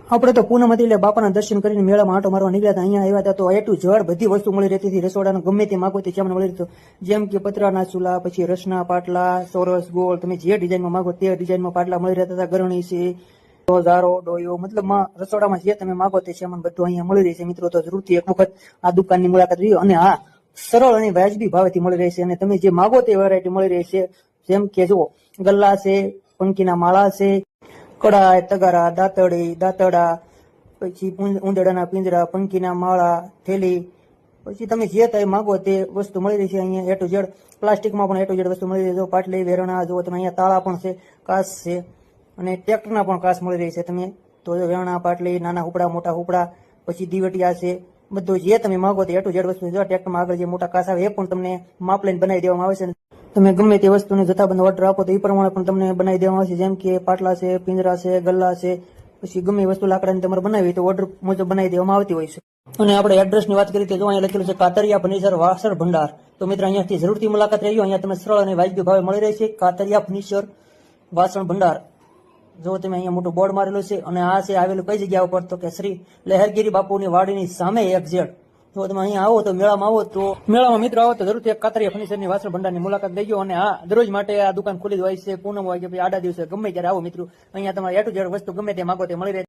આપણે તો પૂનમ હતી એટલે બાપાના દર્શન કરીને મેળામાં આંટો મારવા નીકળ્યા હતા. અહીંયા આવ્યા હતા તો એ ટુ ઝેડ બધી વસ્તુ મળી રહેતી હતી. રસોડાનું ગમે તે માગો તે સામાન મળી રહેતો, જેમ કે પતરાના ચૂલા, પછી રસના પાટલા, ચોરસ ગોળ, તમે જે ડિઝાઇનમાં માગો તે ડિઝાઇનમાં પાટલા મળી રહેતા હતા. ગરણી છે, ઝારો, ડોયો, મતલબ રસોડામાં જે તમે માગો તે સામાન બધું અહીંયા મળી રહેશે. મિત્રો તો જરૂરથી એક વખત આ દુકાનની મુલાકાત લ્યો. અને હા, સરળ અને વાજબી ભાવેથી મળી રહેશે અને તમે જે માગો તે વેરાયટી મળી રહેશે. જેમ કે જુઓ, ગલ્લા છે, પંખીના માળા છે, કડાય, તગારા, દાંતડા, પછી ઉંદરડાના પિંજરા, પંખીના માળા, થેલી, પછી તમે જે તે માગો તે વસ્તુ મળી રહી છે અહીંયા. એ ટુ ઝેડ પ્લાસ્ટિકમાં પણ એ ટુ ઝેડ વસ્તુ મળી રહી છે. પાટલી, વેરણા, જો તમે અહીંયા તાળા પણ છે, કાચ છે અને ટ્રેક્ટરના પણ કાચ મળી રહી છે. તમે તો વેરણા, પાટલી, નાના હુપડા, મોટા હુપડા, પછી દીવટિયા છે, બધું જે તમે માગો તે એ ટુ ઝેડ વસ્તુ છે. ટ્રેક્ટરમાં આગળ જે મોટા કાચ આવે એ પણ તમને માપ લઈને બનાવી દેવામાં આવે છે. તમે ગમે તે વસ્તુને જથ્થાબંધ ઓર્ડર આપો તો એ પ્રમાણે પણ તમને બનાવી દેવામાં આવશે. જેમ કે પાટલા છે, પિંજરા છે, ગલ્લા છે, પછી ગમે વસ્તુ લાકડાની તમારે બનાવી તો ઓર્ડર મુજબ બનાવી દેવામાં આવતી હોય છે. અને આપણે એડ્રેસની વાત કરીએ તો જો અહીંયા લખેલું છે કાતરિયા ફર્નિચર વાસણ ભંડાર. તો મિત્રો અહીંયાથી જરૂરથી મુલાકાત રહેજો. અહીંયા તમને સરળ અને વાજબી ભાવે મળી રહેશે. કાતરિયા ફર્નિચર વાસણ ભંડાર. જો તમે અહીંયા મોટું બોર્ડ મારેલું છે અને આ છે આવેલું કઈ જગ્યા ઉપર તો કે શ્રી લહેરગીરી બાપુની વાડીની સામે એક્ઝેટ. જો તમે અહીંયા આવો તો મેળામાં આવો તો મેળામાં મિત્રો આવો તો જરૂરથી એક કાતરિયા ફર્નિચરની વાસણ ભંડારની મુલાકાત લેજો. અને હા, દરરોજ માટે આ દુકાન ખુલ્લી જ હોય છે. પૂનમ હોય કે આડા દિવસે ગમે ત્યારે આવો મિત્રો. અહીંયા તમારે એ ટુ ઝેડ વસ્તુ ગમે તે માગો તે મળી રહે.